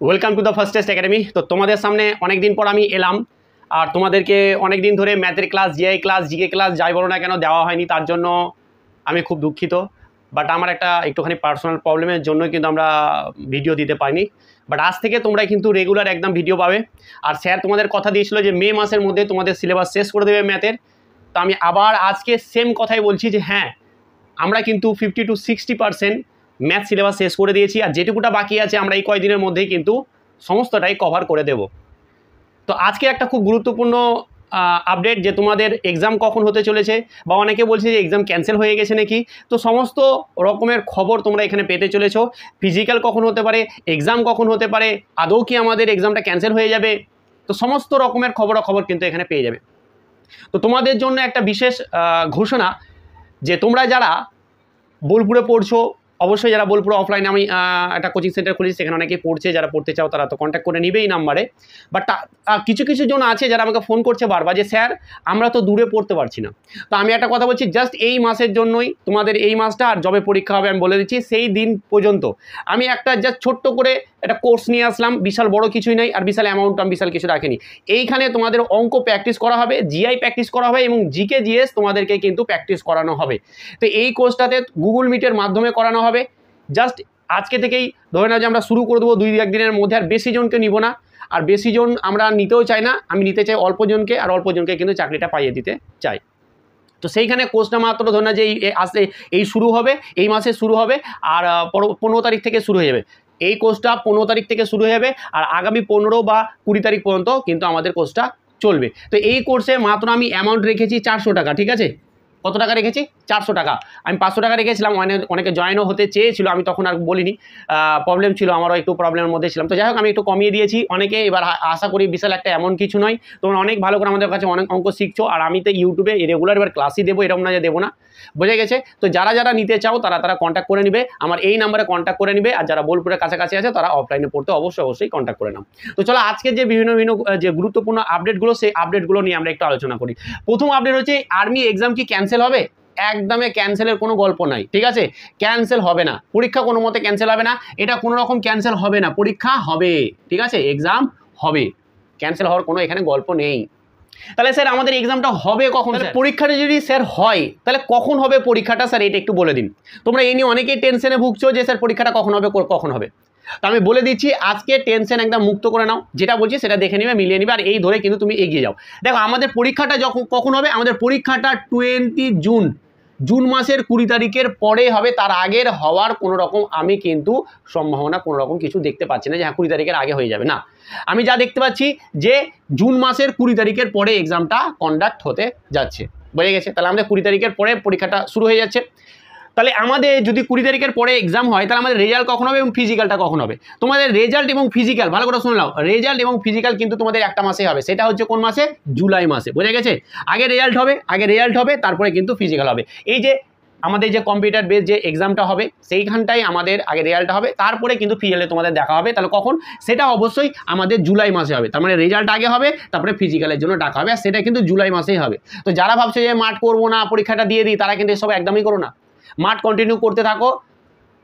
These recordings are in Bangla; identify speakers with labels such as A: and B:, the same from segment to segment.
A: Welcome to the first test academy. তো তোমাদের সামনে অনেক দিন পর আমি এলাম, আর তোমাদেরকে অনেক দিন ধরে ম্যাথের class, GI class, GK class যাই বলো না কেন দেওয়া হয়নি, তার জন্য আমি খুব দুঃখিত। বাট আমার একটুখানি পার্সোনাল প্রবলেমের জন্য কিন্তু আমরা ভিডিও দিতে পারিনি। বাট আজ থেকে তোমরা কিন্তু রেগুলার একদম ভিডিও পাবে। আর স্যার তোমাদের কথা দিয়েছিল যে মে মাসের মধ্যে তোমাদের সিলেবাস শেষ করে দেবে ম্যাথের। তো আমি আবার আজকে সেম কথাই বলছি যে হ্যাঁ, আমরা কিন্তু 50 to 60% ম্যাথ সিলেবাস শেষ করে দিয়েছি, আর যেটুকুটা বাকি আছে আমরা এই কয়েকদিনের মধ্যেই কিন্তু সমস্তটাই কভার করে দেব। তো আজকে একটা খুব গুরুত্বপূর্ণ আপডেট যে তোমাদের এক্সাম কখন হতে চলেছে, বা অনেকে বলছে যে এক্সাম ক্যান্সেল হয়ে গেছে নাকি। তো সমস্ত রকমের খবর তোমরা এখানে পেতে চলেছো। ফিজিক্যাল কখন হতে পারে, এক্সাম কখন হতে পারে, আদৌ কি আমাদের এক্সামটা ক্যান্সেল হয়ে যাবে, তো সমস্ত রকমের খবরাখবর কিন্তু এখানে পেয়ে যাবে। তো তোমাদের জন্য একটা বিশেষ ঘোষণা যে তোমরা যারা বোলপুরে পড়ছো, অবশ্যই যারা বোলপুরে অফলাইনে আমি একটা কোচিং সেন্টার খুলেছি, সেখানে অনেকেই পড়ছে, যারা পড়তে চাও তারা তো কন্ট্যাক্ট করে নিবে এই নাম্বারে। বাট কিছু কিছু জন আছে যারা আমাকে ফোন করছে বারবার যে স্যার আমরা তো দূরে পড়তে পারছি না। তো আমি একটা কথা বলছি, জাস্ট এই মাসের জন্যই, তোমাদের এই মাসটা আর যবে পরীক্ষা হবে আমি বলে দিচ্ছি সেই দিন পর্যন্ত আমি একটা জাস্ট ছোট্ট করে একটা কোর্স নিয়ে আসলাম। বিশাল বড় কিছুই নাই, আর বিশাল অ্যামাউন্ট আমি বিশাল কিছু রাখিনি। এইখানে তোমাদের অঙ্ক প্র্যাকটিস করা হবে, জিআই প্র্যাকটিস করা হবে, এবং জিকে জিএস তোমাদেরকে কিন্তু প্র্যাকটিস করানো হবে। তো এই কোর্সটাতে গুগল মিটের মাধ্যমে করানো হবে। জাস্ট আজকে থেকেই ধরে নাও যে আমরা শুরু করে দেবো 2-1 দিনের মধ্যে। আর বেশি জনকে নিব না, আর বেশি জন আমরা নিতেও চাই না। আমি নিতে চাই অল্প জনকে, আর অল্প জনকে কিন্তু চাকরিটা পাইয়ে দিতে চাই। তো সেইখানে কোর্সটা মাত্র ধরে না যে এই শুরু হবে, এই মাসে শুরু হবে, আর 15 তারিখ থেকে শুরু হয়ে যাবে। এই কোর্সটা 15 তারিখ থেকে শুরু হয়ে যাবে, আর আগামী 15 বা 20 তারিখ পর্যন্ত কিন্তু আমাদের কোর্সটা চলবে। তো এই কোর্সে মাত্র আমি অ্যামাউন্ট রেখেছি 400 টাকা, ঠিক আছে? কত টাকা রেখেছি? 400 টাকা। আমি 500 টাকা রেখেছিলাম, অনেকে জয়েনও হতে চেয়েছিল, আমি তখন আর বলিনি, প্রবলেম ছিল, আমারও একটু প্রবলেমের মধ্যে ছিলাম। তো যাই হোক আমি একটু কমিয়ে দিয়েছি। অনেকে এবার আশা করি বিশাল একটা এমন কিছু নয়, তোমরা অনেক ভালো করে আমাদের কাছে অনেক অঙ্ক শিখছো, আর আমি তো ইউটিউবে রেগুলার এবার ক্লাসই দেবো, এরকম না যে দেবো না, বোঝা গেছে? তো যারা যারা নিতে চাও তারা কন্ট্যাক্ট করে নিবে, আমার এই নাম্বারে কন্ট্যাক্ট করে নিবে। আর যারা বোলপুরের কাছাকাছি আছে তারা অফলাইনে পড়তে অবশ্যই কন্ট্যাক্ট করে নাও। তো চলো আজকে যে বিভিন্ন যে গুরুত্বপূর্ণ আপডেটগুলো, সেই আপডেটগুলো নিয়ে আমরা একটু আলোচনা করি। প্রথম আপডেট হচ্ছে আর্মি এক্সাম কি ক্যান্সেল হবে? একদমই ক্যান্সেলের কোনো গল্প নাই, ঠিক আছে? ক্যান্সেল হবে না, পরীক্ষা কোনো মতে ক্যান্সেল হবে না, এটা কোনো রকম ক্যান্সেল হবে না, পরীক্ষা হবে, ঠিক আছে? এক্সাম হবে, ক্যান্সেল হওয়ার কোনো এখানে গল্প নেই। তাহলে স্যার আমাদের এক্সামটা হবে কখন? পরীক্ষাটা যদি স্যার হয় তাহলে কখন হবে পরীক্ষাটা স্যার, এটা একটু বলে দিন। তোমরা এই নিয়ে অনেকেই টেনশনে ভুগছো যে স্যার পরীক্ষাটা কখন হবে কখন হবে। তো আমি বলে দিচ্ছি, আজকে টেনশন একদম মুক্ত করে নাও, যেটা বলছি সেটা দেখে নিবে, মিলিয়ে নিবে, আর এই ধরে কিন্তু তুমি এগিয়ে যাও। দেখো আমাদের পরীক্ষাটা কখন হবে? আমাদের পরীক্ষাটা 20 জুন মাসের 20 তারিখের পরে হবে। তার আগের হওয়ার কোনো রকম আমি কিন্তু সম্ভাবনা কোনো রকম কিছু দেখতে পাচ্ছি না যে হ্যাঁ 20 তারিখের আগে হয়ে যাবে, না। আমি যা দেখতে পাচ্ছি যে জুন মাসের 20 তারিখের পরে এক্সামটা কন্ডাক্ট হতে যাচ্ছে, বোঝা গেছে? তাহলে আমাদের 20 তারিখের পরে পরীক্ষাটা শুরু হয়ে যাচ্ছে। তাহলে আমাদের যদি 20 তারিখের পরে এক্সাম হয়, তাহলে আমাদের রেজাল্ট কখন হবে এবং ফিজিক্যালটা কখন হবে? তোমাদের রেজাল্ট এবং ফিজিক্যাল ভালো করে শুনে নাও, রেজাল্ট এবং ফিজিক্যাল কিন্তু তোমাদের একটা মাসে হবে। সেটা হচ্ছে কোন মাসে? জুলাই মাসে, বোঝা গেছে? আগে রেজাল্ট হবে, তারপরে কিন্তু ফিজিক্যাল হবে। এই যে আমাদের যে কম্পিউটার বেস যে এক্সামটা হবে, সেইখানটাই আমাদের আগে রেজাল্টটা হবে, তারপরে কিন্তু ফিজিক্যালে তোমাদের দেখা হবে। তাহলে কখন? সেটা অবশ্যই আমাদের জুলাই মাসে হবে। তার মানে রেজাল্ট আগে হবে, তারপরে ফিজিক্যালের জন্য ডাকা হবে, আর সেটা কিন্তু জুলাই মাসেই হবে। তো যারা ভাবছে যে মাঠ করবো না, পরীক্ষাটা দিয়ে দিই, তারা কিন্তু এসব একদমই করো না। মাঠ কন্টিনিউ করতে থাকো,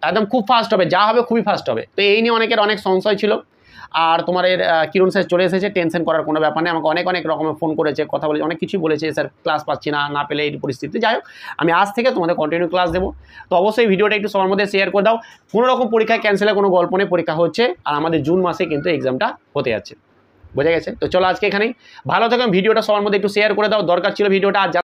A: একদম খুব ফাস্ট হবে, যা হবে খুবই ফাস্ট হবে। তো এই নিয়ে অনেকের অনেক সংশয় ছিল, আর তোমার কিরণ স্যার চলে এসেছে, টেনশন করার কোনো ব্যাপার নেই। আমাকে অনেক রকমের ফোন করেছে, কথা বলেছে, অনেক কিছুই বলেছে, স্যার ক্লাস পাচ্ছি না পেলে এই পরিস্থিতি। যাই হোক আমি আজ থেকে তোমাদের কন্টিনিউ ক্লাস দেবো। তো অবশ্যই ভিডিওটা একটু সবার মধ্যে শেয়ার করে দাও। কোনো রকম পরীক্ষা ক্যান্সেলের কোনো গল্প নেই, পরীক্ষা হচ্ছে, আর আমাদের জুন মাসে কিন্তু এক্সামটা হতে যাচ্ছে, বোঝা গেছে? তো চলো আজকে এখানেই, ভালো থাকবেন, ভিডিওটা সবার মধ্যে একটু শেয়ার করে দাও, দরকার ছিল ভিডিওটা।